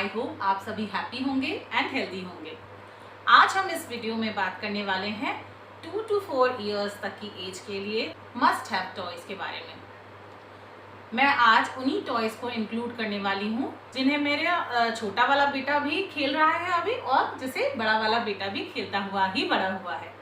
I hope आप सभी happy होंगे एंड हेल्दी होंगे। आज हम इस वीडियो में बात करने वाले हैं 2 to 4 इयर्स तक की एज के लिए मस्ट हैव टॉयज के बारे में। मैं आज उन्हीं टॉयज को इंक्लूड करने वाली हूँ जिन्हें मेरा छोटा वाला बेटा भी खेल रहा है अभी, और जिसे बड़ा वाला बेटा भी खेलता हुआ ही बड़ा हुआ है।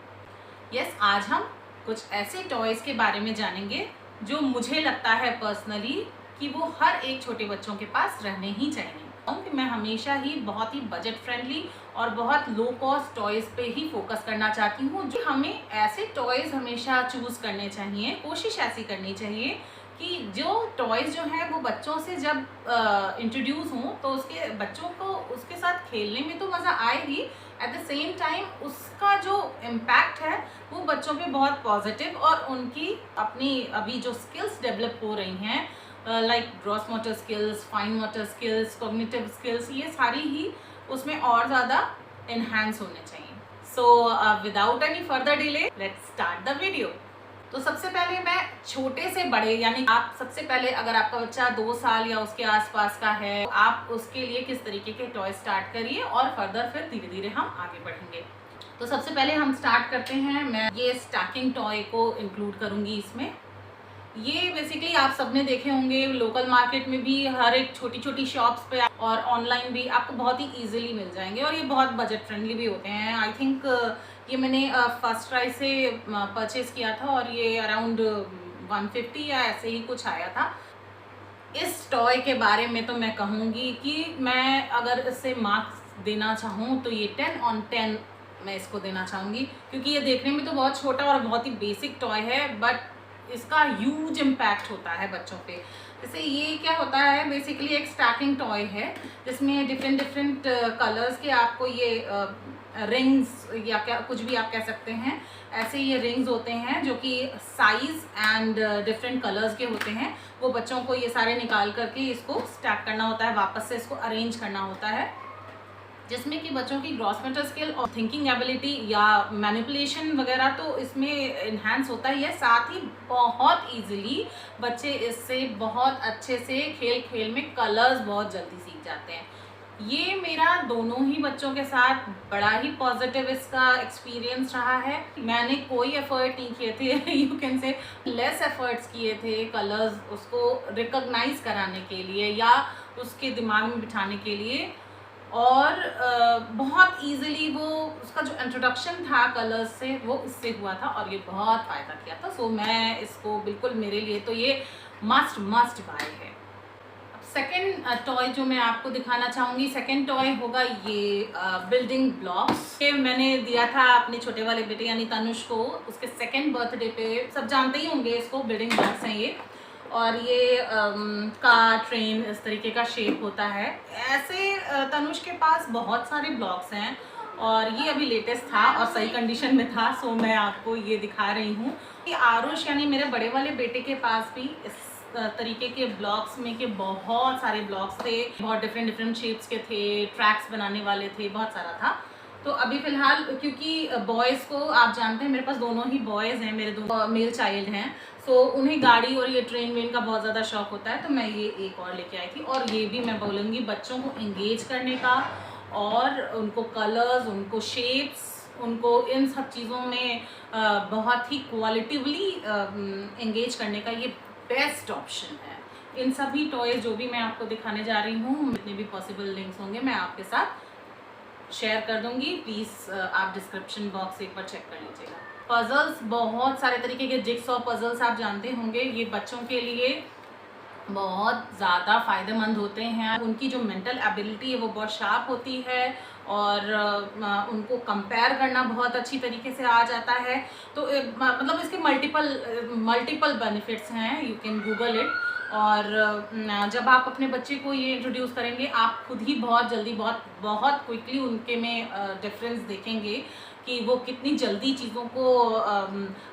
यस, आज हम कुछ ऐसे टॉयज के बारे में जानेंगे जो मुझे लगता है पर्सनली कि वो हर एक छोटे बच्चों के पास रहने ही चाहिए। क्योंकि मैं हमेशा ही बहुत ही बजट फ्रेंडली और बहुत लो कॉस्ट टॉयज पे ही फोकस करना चाहती हूँ। जो हमें ऐसे टॉयज हमेशा चूज करने चाहिए, कोशिश ऐसी करनी चाहिए कि जो टॉयज जो हैं वो बच्चों से जब इंट्रोड्यूस हों तो उसके बच्चों को उसके साथ खेलने में तो मज़ा आएगी, एट द सेम टाइम उसका जो इम्पैक्ट है वो बच्चों पे बहुत पॉजिटिव और उनकी अपनी अभी जो स्किल्स डेवलप हो रही हैं like gross motor skills, fine motor skills, cognitive skills, ये सारी ही उसमें और ज़्यादा इन्हांस होने चाहिए। So without any further delay let's start the video. तो सबसे पहले मैं छोटे से बड़े, यानी आप सबसे पहले अगर आपका बच्चा 2 साल या उसके आसपास का है, आप उसके लिए किस तरीके के टॉय स्टार्ट करिए और फर्दर फिर धीरे धीरे हम आगे बढ़ेंगे। तो सबसे पहले हम स्टार्ट करते हैं। मैं ये स्टैकिंग टॉय को इंक्लूड करूँगी इसमें। ये बेसिकली आप सबने देखे होंगे, लोकल मार्केट में भी हर एक छोटी छोटी शॉप्स पे और ऑनलाइन भी आपको बहुत ही इजीली मिल जाएंगे, और ये बहुत बजट फ्रेंडली भी होते हैं। आई थिंक ये मैंने फर्स्ट ट्राई से परचेज किया था और ये अराउंड 150 या ऐसे ही कुछ आया था। इस टॉय के बारे में तो मैं कहूँगी कि मैं अगर इससे मार्क्स देना चाहूँ तो ये 10 on 10 मैं इसको देना चाहूँगी, क्योंकि ये देखने में तो बहुत छोटा और बहुत ही बेसिक टॉय है, बट इसका ह्यूज इम्पैक्ट होता है बच्चों पे। जैसे ये क्या होता है, बेसिकली एक स्टैकिंग टॉय है जिसमें डिफरेंट डिफरेंट कलर्स के आपको ये रिंग्स या क्या कुछ भी आप कह सकते हैं, ऐसे ये रिंग्स होते हैं जो कि साइज एंड डिफरेंट कलर्स के होते हैं। वो बच्चों को ये सारे निकाल करके इसको स्टैक करना होता है, वापस से इसको अरेंज करना होता है, जिसमें कि बच्चों की ग्रॉस मोटर स्किल और थिंकिंग एबिलिटी या मैनिपुलेशन वगैरह तो इसमें इन्हांस होता ही है। साथ ही बहुत इजीली बच्चे इससे बहुत अच्छे से खेल खेल में कलर्स बहुत जल्दी सीख जाते हैं। ये मेरा दोनों ही बच्चों के साथ बड़ा ही पॉजिटिव इसका एक्सपीरियंस रहा है। मैंने कोई एफर्ट नहीं किए थे, you can say less efforts किए थे कलर्स उसको रिकॉग्नाइज कराने के लिए या उसके दिमाग में बिठाने के लिए, और बहुत इजीली वो उसका जो इंट्रोडक्शन था कलर्स से वो इससे हुआ था और ये बहुत फ़ायदा किया था। सो मैं इसको बिल्कुल, मेरे लिए तो ये मस्ट बाय है। अब सेकेंड टॉय जो मैं आपको दिखाना चाहूँगी, सेकेंड टॉय होगा ये बिल्डिंग ब्लॉक्स। ये मैंने दिया था अपने छोटे वाले बेटे यानी तनुष को उसके सेकेंड बर्थडे पे। सब जानते ही होंगे इसको, बिल्डिंग ब्लॉक्स हैं ये, और ये कार, ट्रेन, इस तरीके का शेप होता है। ऐसे तनुष के पास बहुत सारे ब्लॉक्स हैं और ये अभी लेटेस्ट था और सही कंडीशन में था, सो मैं आपको ये दिखा रही हूँ। ये आरुष यानी मेरे बड़े वाले बेटे के पास भी इस तरीके के ब्लॉक्स में के बहुत सारे ब्लॉक्स थे, बहुत डिफरेंट शेप्स के थे, ट्रैक्स बनाने वाले थे, बहुत सारा था। तो अभी फ़िलहाल क्योंकि बॉयज़ को आप जानते हैं मेरे पास दोनों ही बॉयज़ हैं, मेरे दो मेल चाइल्ड हैं, सो उन्हें गाड़ी और ये ट्रेन वेन का बहुत ज़्यादा शौक होता है, तो मैं ये एक और लेके आई थी। और ये भी मैं बोलूँगी बच्चों को एंगेज करने का और उनको कलर्स, उनको शेप्स, उनको इन सब चीज़ों में बहुत ही क्वालिटिवली एंगेज करने का ये बेस्ट ऑप्शन है। इन सभी टॉयज़ जो भी मैं आपको दिखाने जा रही हूँ, जितने भी पॉसिबल लिंक्स होंगे मैं आपके साथ शेयर कर दूंगी। प्लीज़ आप डिस्क्रिप्शन बॉक्स एक बार चेक कर लीजिएगा। पजल्स, बहुत सारे तरीके के जिग्सॉ पजल्स आप जानते होंगे, ये बच्चों के लिए बहुत ज़्यादा फ़ायदेमंद होते हैं। उनकी जो मेंटल एबिलिटी है वो बहुत शार्प होती है और उनको कंपेयर करना बहुत अच्छी तरीके से आ जाता है। तो मतलब इसके मल्टीपल बेनिफिट्स हैं, यू कैन गूगल इट। और जब आप अपने बच्चे को ये इंट्रोड्यूस करेंगे आप खुद ही बहुत जल्दी, बहुत क्विकली उनके में डिफरेंस देखेंगे कि वो कितनी जल्दी चीज़ों को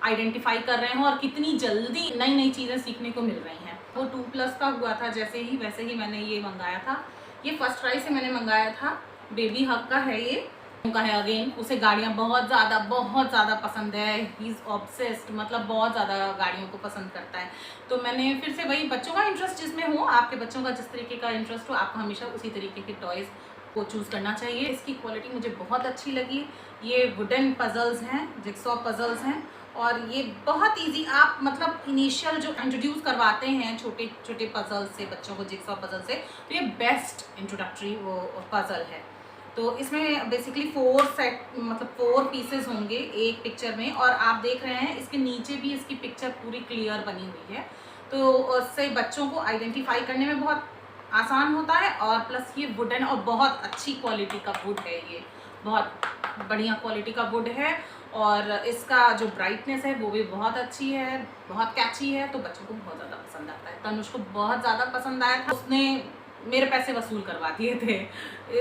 आइडेंटिफाई कर रहे हैं और कितनी जल्दी नई नई चीज़ें सीखने को मिल रही हैं। वो 2+ का हुआ था जैसे ही, वैसे ही मैंने ये मंगाया था। ये फर्स्ट ट्राई से मैंने मंगाया था, बेबी हग का है ये, का है अगेन, उसे गाड़ियाँ बहुत ज़्यादा पसंद है। ही इज़ ऑब्सेस्ड, मतलब बहुत ज़्यादा गाड़ियों को पसंद करता है। तो मैंने फिर से वही, बच्चों का इंटरेस्ट जिसमें हो, आपके बच्चों का जिस तरीके का इंटरेस्ट हो, आपको हमेशा उसी तरीके के टॉयज़ को चूज़ करना चाहिए। इसकी क्वालिटी मुझे बहुत अच्छी लगी। ये वुडन पजल्स हैं, जिक्सॉ पजल्स हैं, और ये बहुत इजी, आप मतलब इनिशियल जो इंट्रोड्यूस करवाते हैं छोटे छोटे पजल से बच्चों को, जिक्सॉ पजल से, तो ये बेस्ट इंट्रोडक्टरी वो पजल है। तो इसमें बेसिकली 4 सेट, मतलब 4 पीसेस होंगे एक पिक्चर में, और आप देख रहे हैं इसके नीचे भी इसकी पिक्चर पूरी क्लियर बनी हुई है, तो उससे बच्चों को आइडेंटिफाई करने में बहुत आसान होता है। और प्लस ये वुडन और बहुत अच्छी क्वालिटी का वुड है, ये बहुत बढ़िया क्वालिटी का वुड है, और इसका जो ब्राइटनेस है वो भी बहुत अच्छी है, बहुत कैची है, तो बच्चों को बहुत ज़्यादा पसंद आता है। तनुष को बहुत ज़्यादा पसंद आया था, उसने मेरे पैसे वसूल करवा दिए थे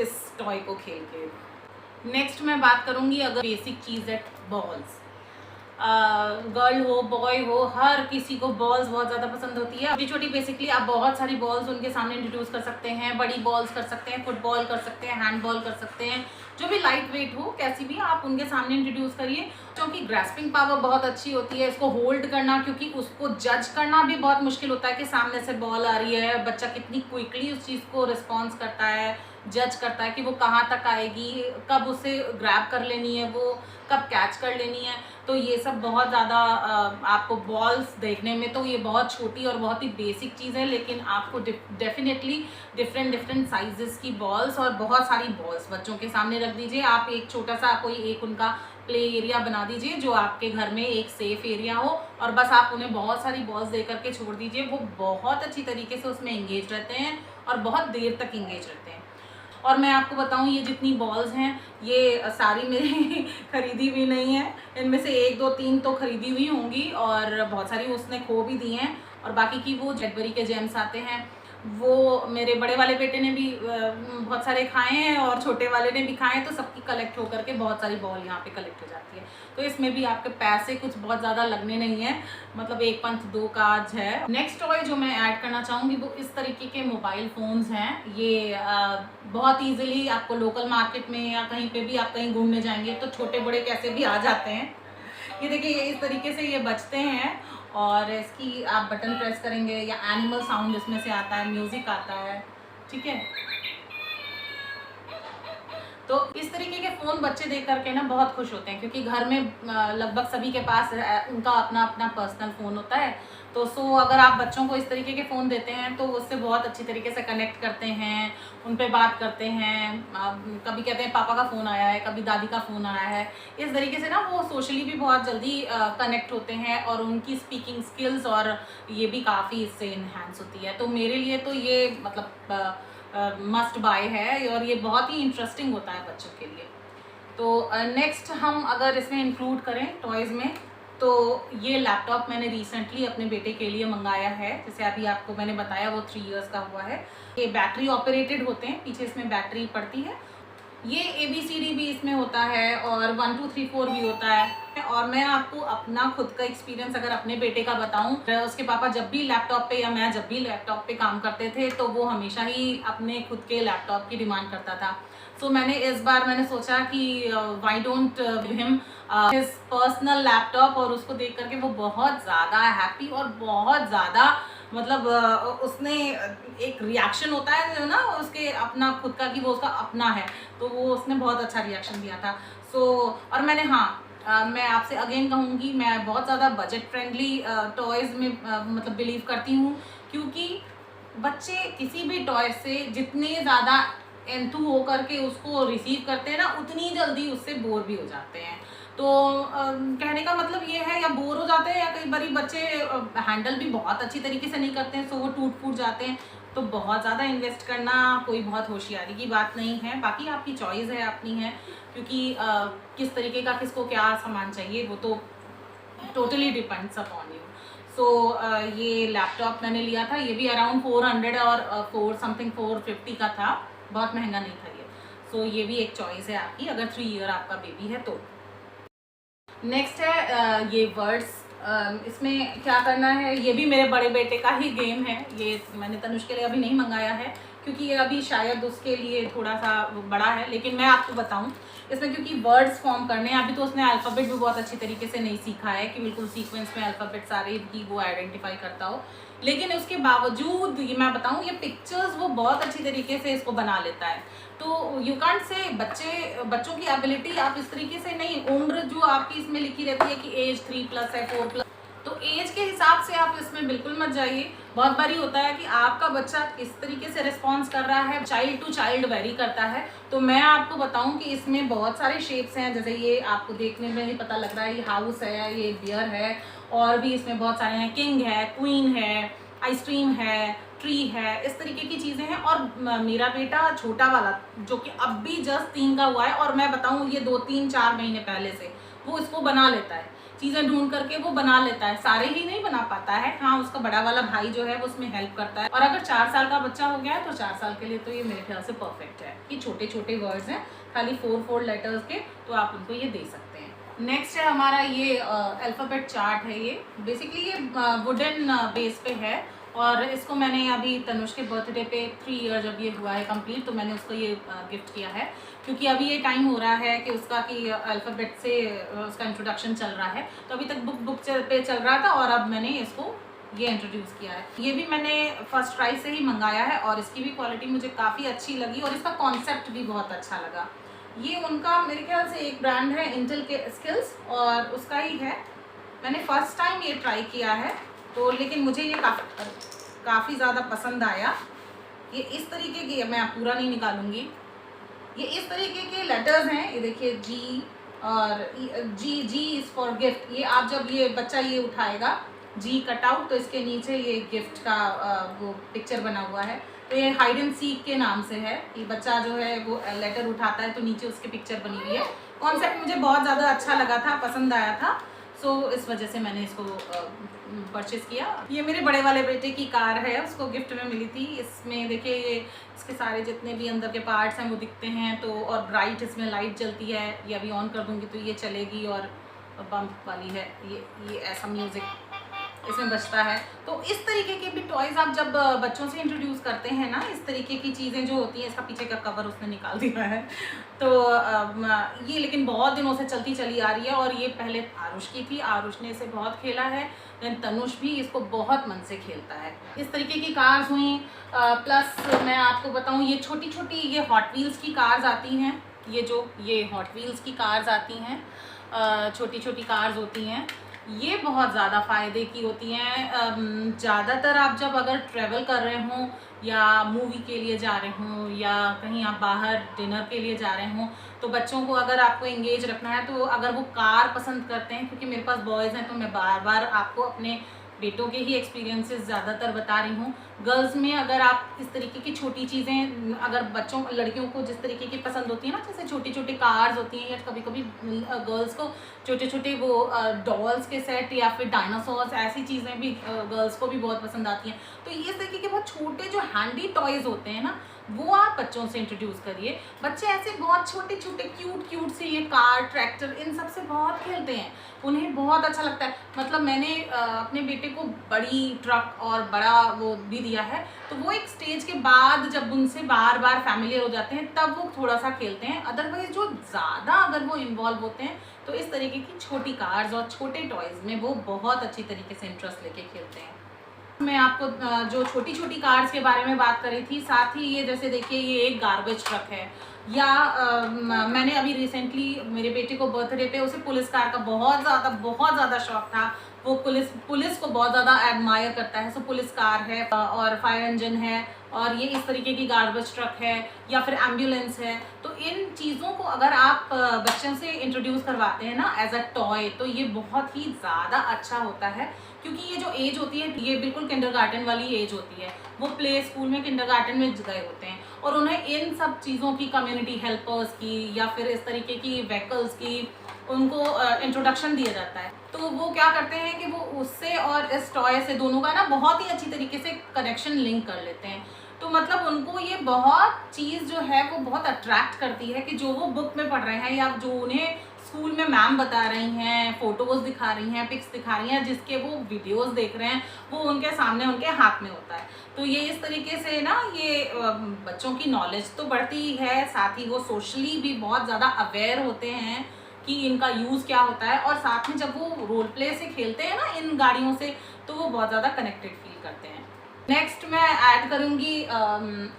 इस टॉय को खेल के। नेक्स्ट मैं बात करूँगी अगर बेसिक चीज़ है बॉल्स। गर्ल हो बॉय हो, हर किसी को बॉल्स बहुत ज़्यादा पसंद होती है। छोटी छोटी बेसिकली आप बहुत सारी बॉल्स उनके सामने इंट्रोड्यूस कर सकते हैं, बड़ी बॉल्स कर सकते हैं, फुटबॉल कर सकते हैं, हैंडबॉल कर सकते हैं, जो भी लाइट वेट हो, कैसी भी आप उनके सामने इंट्रोड्यूस करिए। क्योंकि ग्रैस्पिंग पावर बहुत अच्छी होती है, इसको होल्ड करना, क्योंकि उसको जज करना भी बहुत मुश्किल होता है कि सामने से बॉल आ रही है, बच्चा कितनी क्विकली उस चीज़ को रिस्पॉन्स करता है, जज करता है कि वो कहाँ तक आएगी, कब उसे ग्रैब कर लेनी है, वो कब कैच कर लेनी है। तो ये सब बहुत ज़्यादा आपको बॉल्स देखने में तो ये बहुत छोटी और बहुत ही बेसिक चीज़ है, लेकिन आपको डेफिनेटली डिफरेंट साइजेस की बॉल्स और बहुत सारी बॉल्स बच्चों के सामने रख दीजिए। आप एक छोटा सा कोई एक उनका प्ले एरिया बना दीजिए जो आपके घर में एक सेफ एरिया हो, और बस आप उन्हें बहुत सारी बॉल्स दे करके छोड़ दीजिए। वो बहुत अच्छी तरीके से उसमें एंगेज रहते हैं और बहुत देर तक एंगेज रहते हैं। और मैं आपको बताऊं, ये जितनी बॉल्स हैं ये सारी मेरी खरीदी हुई नहीं है, इनमें से 1 2 3 तो खरीदी हुई होंगी, और बहुत सारी उसने खो भी दी हैं, और बाकी की वो कैडबरी के जेम्स आते हैं, वो मेरे बड़े वाले बेटे ने भी बहुत सारे खाए हैं, और छोटे वाले ने भी खाए हैं, तो सबकी कलेक्ट होकर के बहुत सारी बॉल यहाँ पे कलेक्ट हो जाती है। तो इसमें भी आपके पैसे कुछ बहुत ज़्यादा लगने नहीं है, मतलब 1 पंथ 2 काज है। नेक्स्ट टॉय जो मैं ऐड करना चाहूँगी वो इस तरीके के मोबाइल फ़ोन्स हैं। ये बहुत ईजिली आपको लोकल मार्केट में या कहीं पे भी आप कहीं घूमने जाएंगे तो छोटे बड़े कैसे भी आ जाते हैं। ये देखिए, ये इस तरीके से ये बजते हैं, और इसकी आप बटन प्रेस करेंगे या एनिमल साउंड इसमें से आता है, म्यूज़िक आता है, ठीक है। तो इस तरीके के फ़ोन बच्चे देख करके ना बहुत खुश होते हैं, क्योंकि घर में लगभग सभी के पास उनका अपना अपना पर्सनल फ़ोन होता है। तो अगर आप बच्चों को इस तरीके के फ़ोन देते हैं तो उससे बहुत अच्छी तरीके से कनेक्ट करते हैं, उन पे बात करते हैं। कभी कहते हैं पापा का फ़ोन आया है, कभी दादी का फ़ोन आया है। इस तरीके से ना वो सोशली भी बहुत जल्दी कनेक्ट होते हैं, और उनकी स्पीकिंग स्किल्स और ये भी काफ़ी इससे इन्हांस होती है। तो मेरे लिए तो ये मतलब मस्ट बाय है, और ये बहुत ही इंटरेस्टिंग होता है बच्चों के लिए। तो नेक्स्ट हम अगर इसमें इंक्लूड करें टॉयज़ में, तो ये लैपटॉप मैंने रिसेंटली अपने बेटे के लिए मंगाया है। जैसे अभी आपको मैंने बताया वो 3 इयर्स का हुआ है। ये बैटरी ऑपरेटेड होते हैं, पीछे इसमें बैटरी पड़ती है। ये ABCD भी इसमें होता है, और 1 2 3 4 भी होता है। और मैं आपको अपना खुद का एक्सपीरियंस अगर अपने बेटे का बताऊं, उसके पापा जब भी लैपटॉप पे या मैं जब भी लैपटॉप पे काम करते थे तो वो हमेशा ही अपने खुद के लैपटॉप की डिमांड करता था। सो मैंने इस बार मैंने कि why don't give him his personal laptop, और उसको देख करके वो बहुत ज़्यादा हैप्पी और बहुत ज़्यादा मतलब उसने एक रिएक्शन होता है जो ना उसके अपना खुद का, कि वो उसका अपना है, तो वो उसने बहुत अच्छा रिएक्शन दिया था। और मैंने मैं आपसे अगेन कहूँगी, मैं बहुत ज़्यादा बजट फ्रेंडली टॉयज़ में मतलब बिलीव करती हूँ, क्योंकि बच्चे किसी भी टॉय से जितने ज़्यादा एंथू हो करके उसको रिसीव करते हैं ना, उतनी जल्दी उससे बोर भी हो जाते हैं। तो कहने का मतलब ये है, या बोर हो जाते हैं, या कई बारी बच्चे हैंडल भी बहुत अच्छी तरीके से नहीं करते हैं, सो वो टूट फूट जाते हैं। तो बहुत ज़्यादा इन्वेस्ट करना कोई बहुत होशियारी की बात नहीं है। बाकी आपकी चॉइस है, अपनी है, क्योंकि किस तरीके का किसको क्या सामान चाहिए वो तो टोटली डिपेंड्स अपॉन यू। ये लैपटॉप मैंने लिया था, ये भी अराउंड 400 और 450 का था, बहुत महंगा नहीं था ये। ये भी एक चॉइस है आपकी अगर 3 ईयर आपका बेबी है तो। नेक्स्ट है ये वर्ड्स। इसमें क्या करना है, ये भी मेरे बड़े बेटे का ही गेम है, ये मैंने तनुष के लिए अभी नहीं मंगाया है, क्योंकि ये अभी शायद उसके लिए थोड़ा सा बड़ा है। लेकिन मैं आपको बताऊं, इसमें क्योंकि वर्ड्स फॉर्म करने हैं, अभी तो उसने अल्फ़ाबेट भी बहुत अच्छी तरीके से नहीं सीखा है कि बिल्कुल सीक्वेंस में अल्फ़ाबेट सारे की वो आइडेंटिफाई करता हो। लेकिन उसके बावजूद ये मैं बताऊं, ये पिक्चर्स वो बहुत अच्छी तरीके से इसको बना लेता है। तो यू कांट से बच्चों की एबिलिटी आप इस तरीके से नहीं, उम्र जो आपकी इसमें लिखी रहती है कि एज 3+ है, 4+, तो एज के हिसाब से आप इसमें बिल्कुल मत जाइए। बहुत बारी होता है कि आपका बच्चा किस तरीके से रिस्पॉन्स कर रहा है, चाइल्ड टू चाइल्ड वेरी करता है। तो मैं आपको बताऊं कि इसमें बहुत सारे शेप्स हैं, जैसे ये आपको देखने में ही पता लग रहा है, ये हाउस है, ये बियर है, और भी इसमें बहुत सारे हैं, किंग है, क्वीन है, आइसक्रीम है, ट्री है, इस तरीके की चीज़ें हैं। और मेरा बेटा छोटा वाला जो कि अब भी जस्ट 3 का हुआ है, और मैं बताऊं ये 2-3-4 महीने पहले से वो इसको बना लेता है, चीज़ें ढूंढ करके वो बना लेता है। सारे ही नहीं बना पाता है, हाँ उसका बड़ा वाला भाई जो है वो उसमें हेल्प करता है। और अगर 4 साल का बच्चा हो गया है तो 4 साल के लिए तो ये मेरे ख्याल से परफेक्ट है कि छोटे छोटे वर्ड्स हैं, खाली 4 लेटर्स के, तो आप उनको ये दे सकते हैं। नेक्स्ट है हमारा ये अल्फ़ाबेट चार्ट है। ये बेसिकली ये वुडन बेस पे है, और इसको मैंने अभी तनुष के बर्थडे पे 3 ईयर जब ये हुआ है कंप्लीट, तो मैंने उसको ये गिफ्ट किया है, क्योंकि अभी ये टाइम हो रहा है कि उसका कि अल्फ़ाबेट से उसका इंट्रोडक्शन चल रहा है। तो अभी तक बुक पे चल रहा था, और अब मैंने इसको ये इंट्रोड्यूस किया है। ये भी मैंने फर्स्ट ट्राई से ही मंगाया है, और इसकी भी क्वालिटी मुझे काफ़ी अच्छी लगी, और इसका कॉन्सेप्ट भी बहुत अच्छा लगा। ये उनका मेरे ख्याल से एक ब्रांड है इंटेल के स्किल्स, और उसका ही है। मैंने फर्स्ट टाइम ये ट्राई किया है, तो लेकिन मुझे ये काफ़ी ज़्यादा पसंद आया। ये इस तरीके की, मैं पूरा नहीं निकालूंगी, ये इस तरीके के लेटर्स हैं। ये देखिए जी, और जी इज़ फॉर गिफ्ट। ये आप जब ये बच्चा ये उठाएगा जी कट आउट, तो इसके नीचे ये गिफ्ट का वो पिक्चर बना हुआ है। तो ये हाइड एंड सीक के नाम से है कि बच्चा जो है वो लेटर उठाता है तो नीचे उसके पिक्चर बनी हुई है। कॉन्सेप्ट मुझे बहुत ज़्यादा अच्छा लगा था, पसंद आया था, सो इस वजह से मैंने इसको परचेज़ किया। ये मेरे बड़े वाले बेटे की कार है, उसको गिफ्ट में मिली थी। इसमें देखिए ये इसके सारे जितने भी अंदर के पार्ट्स हैं वो दिखते हैं, तो और ब्राइट इसमें लाइट जलती है। ये अभी ऑन कर दूँगी तो ये चलेगी, और बम्प वाली है, ये ऐसा म्यूज़िक इसमें बचता है। तो इस तरीके के भी टॉयज़ आप जब बच्चों से इंट्रोड्यूस करते हैं ना, इस तरीके की चीज़ें जो होती हैं, इसका पीछे का कवर उसने निकाल दिया है, तो ये लेकिन बहुत दिनों से चली आ रही है, और ये पहले आरुष की थी, आरुष ने इसे बहुत खेला है, देन तनुष भी इसको बहुत मन से खेलता है। इस तरीके की कार्स हुई, प्लस मैं आपको बताऊँ, ये छोटी छोटी ये हॉट व्हील्स की कार्स आती हैं, ये हॉट व्हील्स की कार्स आती हैं, छोटी छोटी कार्स होती हैं, ये बहुत ज़्यादा फ़ायदे की होती हैं। ज़्यादातर आप जब अगर ट्रैवल कर रहे हों, या मूवी के लिए जा रहे हों, या कहीं आप बाहर डिनर के लिए जा रहे हों, तो बच्चों को अगर आपको एंगेज रखना है, तो अगर वो कार पसंद करते हैं, क्योंकि मेरे पास बॉयज़ हैं तो मैं बार बार आपको अपने बेटों के ही एक्सपीरियंसेस ज़्यादातर बता रही हूँ। गर्ल्स में अगर आप इस तरीके की छोटी चीज़ें, अगर लड़कियों को जिस तरीके की पसंद होती है ना, जैसे छोटी छोटी कार्स होती हैं, या कभी कभी गर्ल्स को छोटे छोटे वो डॉल्स के सेट, या फिर डायनासोर्स, ऐसी चीज़ें भी गर्ल्स को भी बहुत पसंद आती हैं। तो ये इस तरीके के बहुत छोटे जो हैंडी टॉयज़ होते हैं ना, वो आप बच्चों से इंट्रोड्यूस करिए। बच्चे ऐसे बहुत छोटे छोटे क्यूट से ये कार, ट्रैक्टर, इन सब से बहुत खेलते हैं, उन्हें बहुत अच्छा लगता है। मतलब मैंने अपने बेटे को बड़ी ट्रक और बड़ा वो भी दिया है, तो वो एक स्टेज के बाद जब उनसे बार बार फैमिलियर हो जाते हैं, तब वो थोड़ा सा खेलते हैं। अदरवाइज जो ज़्यादा अगर वो इन्वॉल्व होते हैं, तो इस तरीके की छोटी कार्स और छोटे टॉयज़ में वो बहुत अच्छी तरीके से इंटरेस्ट लेके खेलते हैं। मैं आपको जो छोटी छोटी कार्स के बारे में बात करी थी, साथ ही ये जैसे देखिए ये एक गार्बेज ट्रक है, या मैंने अभी रिसेंटली मेरे बेटे को बर्थडे पे उसे पुलिस कार का बहुत ज़्यादा शौक था। वो पुलिस को बहुत ज़्यादा एडमायर करता है, सो पुलिस कार है, और फायर इंजन है, और ये इस तरीके की गार्बेज ट्रक है, या फिर एम्बुलेंस है। तो इन चीज़ों को अगर आप बच्चों से इंट्रोड्यूस करवाते हैं ना एज अ टॉय, तो ये बहुत ही ज़्यादा अच्छा होता है, क्योंकि ये जो एज होती है, ये बिल्कुल किंडरगार्टन वाली एज होती है। वो प्ले स्कूल में, किंडरगार्टन में गए होते हैं, और उन्हें इन सब चीज़ों की, कम्युनिटी हेल्पर्स की, या फिर इस तरीके की व्हीकल्स की, उनको इंट्रोडक्शन दिया जाता है। तो वो क्या करते हैं कि वो उससे और इस टॉय से दोनों का ना बहुत ही अच्छी तरीके से कनेक्शन लिंक कर लेते हैं। तो मतलब उनको ये बहुत चीज़ जो है वो बहुत अट्रैक्ट करती है, कि जो वो बुक में पढ़ रहे हैं, या जो उन्हें स्कूल में मैम बता रही हैं, फोटोज़ दिखा रही हैं, पिक्स दिखा रही हैं, जिसके वो वीडियोस देख रहे हैं वो उनके सामने उनके हाथ में होता है। तो ये इस तरीके से ना ये बच्चों की नॉलेज तो बढ़ती ही है, साथ ही वो सोशली भी बहुत ज़्यादा अवेयर होते हैं कि इनका यूज़ क्या होता है, और साथ में जब वो रोल प्ले से खेलते हैं ना इन गाड़ियों से, तो वो बहुत ज़्यादा कनेक्टेड फील करते हैं। नेक्स्ट मैं ऐड करूँगी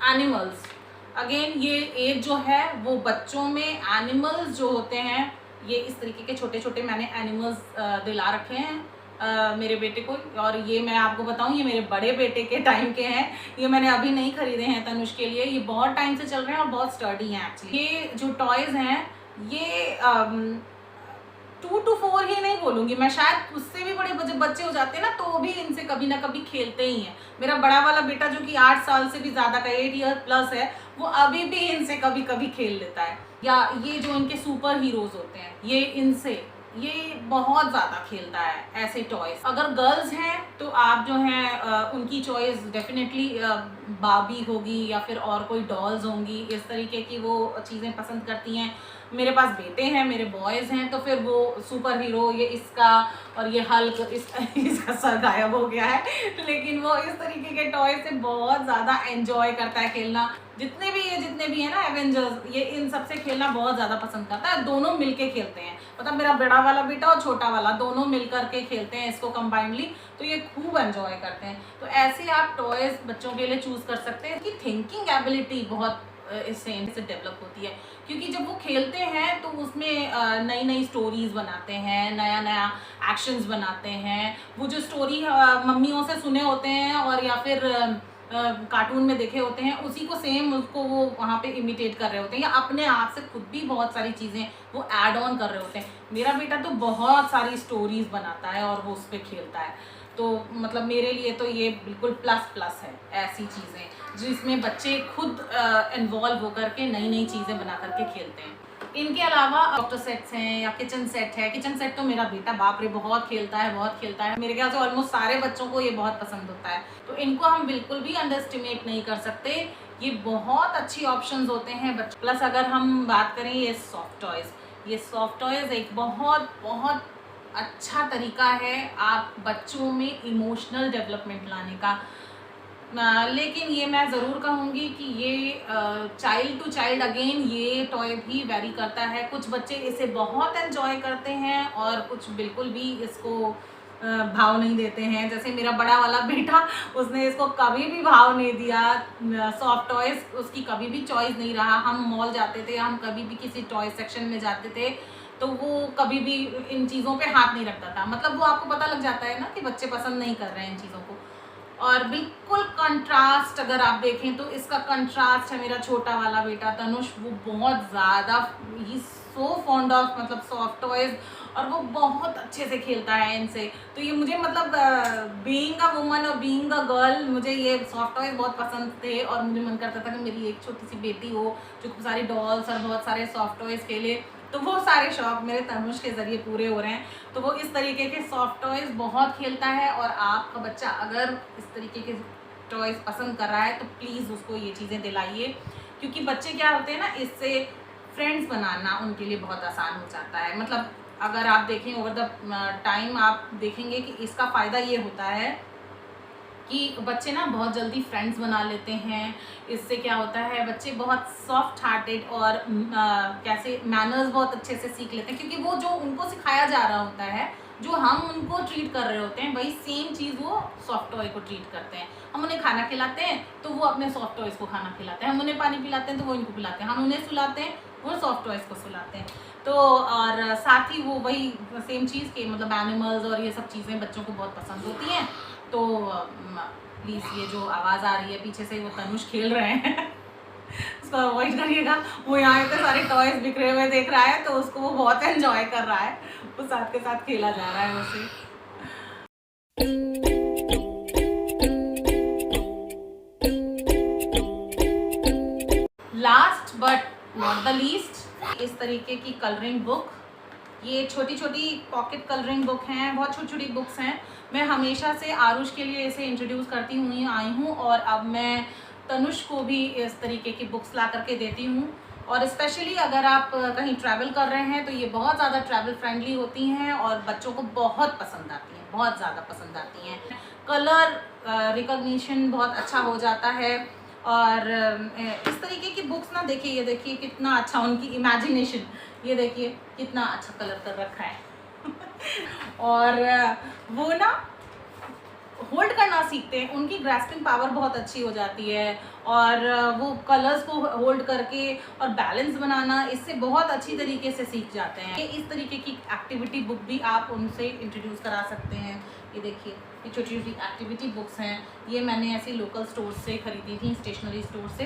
एनिमल्स। अगेन ये एज जो है वो बच्चों में एनिमल्स जो होते हैं, ये इस तरीके के छोटे छोटे मैंने एनिमल्स दिला रखे हैं मेरे बेटे को। और ये मैं आपको बताऊं, ये मेरे बड़े बेटे के टाइम के हैं, ये मैंने अभी नहीं खरीदे हैं तनुष के लिए, ये बहुत टाइम से चल रहे हैं और बहुत स्टर्डी हैं एक्चुअली। ये जो टॉयज़ हैं ये 2 to 4 ही नहीं बोलूँगी मैं, शायद उससे भी बड़े जब बच्चे हो जाते हैं ना तो भी इनसे कभी ना कभी खेलते ही हैं। मेरा बड़ा वाला बेटा जो कि 8 साल से भी ज़्यादा का 8 ईयर प्लस है, वो अभी भी इनसे कभी कभी खेल लेता है। या ये जो इनके सुपर हीरोज़ होते हैं, ये बहुत ज़्यादा खेलता है ऐसे टॉयज़। अगर गर्ल्स हैं तो आप जो हैं उनकी चॉइस डेफिनेटली बार्बी होगी या फिर और कोई डॉल्स होंगी, इस तरीके की वो चीज़ें पसंद करती हैं। मेरे पास बेटे हैं, मेरे बॉयज़ हैं, तो फिर वो सुपर हीरो, ये इसका और ये हल्क, इसका सर गायब हो गया है, लेकिन वो इस तरीके के टॉय से बहुत ज़्यादा एंजॉय करता है खेलना। जितने भी है ना एवेंजर्स, ये इन सब से खेलना बहुत ज़्यादा पसंद करता है। दोनों मिलके खेलते हैं, मतलब मेरा बड़ा वाला बेटा और छोटा वाला दोनों मिल करके खेलते हैं इसको कंबाइंडली, तो ये खूब एंजॉय करते हैं। तो ऐसे आप टॉयज़ बच्चों के लिए चूज़ कर सकते हैं। इसकी थिंकिंग एबिलिटी बहुत इससे डेवलप होती है, क्योंकि जब वो खेलते हैं तो उसमें नई नई स्टोरीज बनाते हैं, नया नया एक्शंस बनाते हैं। वो जो स्टोरी मम्मियों से सुने होते हैं और या फिर कार्टून में देखे होते हैं, उसी को सेम उसको वो वहाँ पे इमिटेट कर रहे होते हैं, या अपने आप से खुद भी बहुत सारी चीज़ें वो ऐड ऑन कर रहे होते हैं। मेरा बेटा तो बहुत सारी स्टोरीज बनाता है और वो उस पर खेलता है, तो मतलब मेरे लिए तो ये बिल्कुल प्लस है ऐसी चीज़ें जिसमें बच्चे खुद इन्वॉल्व होकर के नई नई चीज़ें बना करके खेलते हैं। इनके अलावा डॉक्टर सेट्स हैं या किचन सेट है। किचन सेट तो मेरा बेटा बाप रे बहुत खेलता है। मेरे ख्याल से ऑलमोस्ट सारे बच्चों को ये बहुत पसंद होता है, तो इनको हम बिल्कुल भी अंडरएस्टिमेट नहीं कर सकते। ये बहुत अच्छी ऑप्शंस होते हैं बच्चों। प्लस अगर हम बात करें ये सॉफ्ट टॉयज़ एक बहुत अच्छा तरीका है आप बच्चों में इमोशनल डेवलपमेंट लाने का। लेकिन ये मैं ज़रूर कहूँगी कि ये चाइल्ड टू चाइल्ड अगेन ये टॉय भी वैरी करता है। कुछ बच्चे इसे बहुत एंजॉय करते हैं और कुछ बिल्कुल भी इसको भाव नहीं देते हैं। जैसे मेरा बड़ा वाला बेटा, उसने इसको कभी भी भाव नहीं दिया। सॉफ्ट टॉयज़ उसकी कभी भी चॉइस नहीं रहा। हम मॉल जाते थे, हम कभी भी किसी टॉय सेक्शन में जाते थे, तो वो कभी भी इन चीज़ों पे हाथ नहीं रखता था। मतलब वो आपको पता लग जाता है ना कि बच्चे पसंद नहीं कर रहे हैं इन चीज़ों को। और बिल्कुल कंट्रास्ट अगर आप देखें तो इसका कंट्रास्ट है मेरा छोटा वाला बेटा तनुष। वो बहुत ज़्यादा ही सो फॉन्ड ऑफ मतलब सॉफ्ट टॉयज़, और वो बहुत अच्छे से खेलता है इनसे। तो ये मुझे मतलब बीइंग अ वुमन और बीइंग अ गर्ल, मुझे ये सॉफ्ट टॉयज़ बहुत पसंद थे और मुझे मन करता था कि मेरी एक छोटी सी बेटी हो जो खूब सारी डॉल्स और बहुत सारे सॉफ्ट टॉयज़ खेले। तो वो सारे शौक मेरे तनुष के ज़रिए पूरे हो रहे हैं। तो वो इस तरीके के सॉफ्ट टॉयज़ बहुत खेलता है, और आपका बच्चा अगर इस तरीके के टॉयज़ पसंद कर रहा है तो प्लीज़ उसको ये चीज़ें दिलाइए, क्योंकि बच्चे क्या होते हैं ना, इससे फ्रेंड्स बनाना उनके लिए बहुत आसान हो जाता है। मतलब अगर आप देखें ओवर द टाइम आप देखेंगे कि इसका फ़ायदा ये होता है कि बच्चे ना बहुत जल्दी फ्रेंड्स बना लेते हैं। इससे क्या होता है, बच्चे बहुत सॉफ्ट हार्टेड और कैसे मैनर्स बहुत अच्छे से सीख लेते हैं, क्योंकि वो जो उनको सिखाया जा रहा होता है, जो हम उनको ट्रीट कर रहे होते हैं, वही सेम चीज़ वो सॉफ्ट टॉय को ट्रीट करते हैं। हम उन्हें खाना खिलाते हैं तो वो अपने सॉफ्ट टॉयज़ को खाना खिलाते हैं, हम उन्हें पानी पिलाते हैं तो वो इनको पिलाते हैं, हम उन्हें सुलाते हैं वो सॉफ्ट टॉयज़ को सुलाते हैं। तो और साथ ही वो वही सेम चीज़ के मतलब एनिमल्स और ये सब चीज़ें बच्चों को बहुत पसंद होती हैं। तो प्लीज़ ये जो आवाज़ आ रही है पीछे से, वो तनुष खेल रहे हैं उसको अवॉइड करिएगा। वो यहाँ इतने सारे टॉयज़ बिखरे हुए देख रहा है, तो उसको वो बहुत एंजॉय कर रहा है, वो साथ के साथ खेला जा रहा है उसे। Last but not the least, इस तरीके की कलरिंग बुक। ये छोटी छोटी पॉकेट कलरिंग बुक हैं, बहुत छोटी छोटी बुक्स हैं। मैं हमेशा से आरुष के लिए इसे इंट्रोड्यूस करती हुई आई हूँ, और अब मैं तनुष को भी इस तरीके की बुक्स ला करके देती हूँ। और स्पेशली अगर आप कहीं ट्रैवल कर रहे हैं तो ये बहुत ज़्यादा ट्रैवल फ्रेंडली होती हैं और बच्चों को बहुत पसंद आती हैं, बहुत ज़्यादा पसंद आती हैं। कलर रिकॉग्निशन बहुत अच्छा हो जाता है। और इस तरीके की बुक्स ना, देखिए ये देखिए कितना अच्छा उनकी इमेजिनेशन, ये देखिए कितना अच्छा कलर कर रखा है और वो ना होल्ड करना सीखते हैं, उनकी ग्रास्पिंग पावर बहुत अच्छी हो जाती है और वो कलर्स को होल्ड करके और बैलेंस बनाना इससे बहुत अच्छी तरीके से सीख जाते हैं। इस तरीके की एक्टिविटी बुक भी आप उनसे इंट्रोड्यूस करा सकते हैं। ये देखिए ये छोटी छोटी एक्टिविटी बुक्स हैं, ये मैंने ऐसी लोकल स्टोर से खरीदी थी, स्टेशनरी स्टोर से।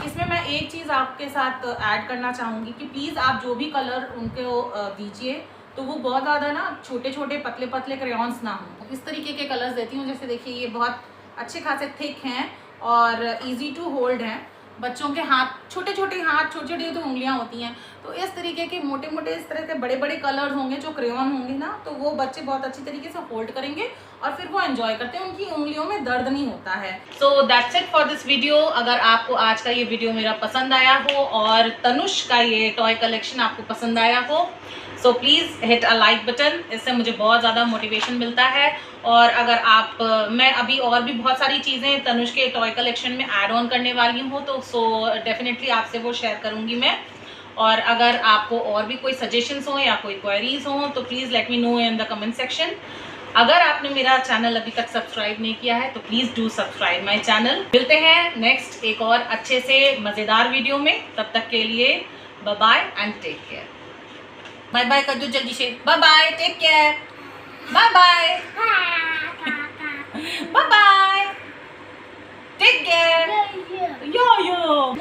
इसमें मैं एक चीज़ आपके साथ ऐड करना चाहूँगी कि प्लीज़ आप जो भी कलर उनको दीजिए तो वो बहुत ज़्यादा ना छोटे छोटे पतले पतले क्रेयॉन्स ना हों। इस तरीके के कलर्स देती हूँ, जैसे देखिए ये बहुत अच्छे खासे थिक हैं और इजी टू होल्ड हैं। बच्चों के हाथ छोटे छोटे तो उंगलियां होती हैं, तो इस तरीके के मोटे मोटे इस तरह के बड़े बड़े कलर्स होंगे जो क्रेयॉन होंगे ना, तो वो बच्चे बहुत अच्छी तरीके से होल्ड करेंगे और फिर वो एंजॉय करते हैं, उनकी उंगलियों में दर्द नहीं होता है। So that's it for this video. अगर आपको आज का ये वीडियो मेरा पसंद आया हो और तनुष का ये टॉय कलेक्शन आपको पसंद आया हो, so please hit a like button, इससे मुझे बहुत ज़्यादा मोटिवेशन मिलता है। और अगर आप मैं अभी और भी बहुत सारी चीज़ें तनुष के टॉय कलेक्शन में ऐड ऑन करने वाली हूँ, तो सो डेफिनेटली आपसे वो शेयर करूँगी मैं। और अगर आपको और भी कोई सजेशंस हो या कोई क्वेरीज हो तो please let me know in the comment section. अगर आपने मेरा चैनल अभी तक सब्सक्राइब नहीं किया है तो please do subscribe my channel. मिलते हैं नेक्स्ट एक और अच्छे से मज़ेदार वीडियो में, तब तक के लिए bye bye and take care. Bye bye कर दो जल्दी से, bye bye, take care, bye bye, bye bye, take care, yo यो।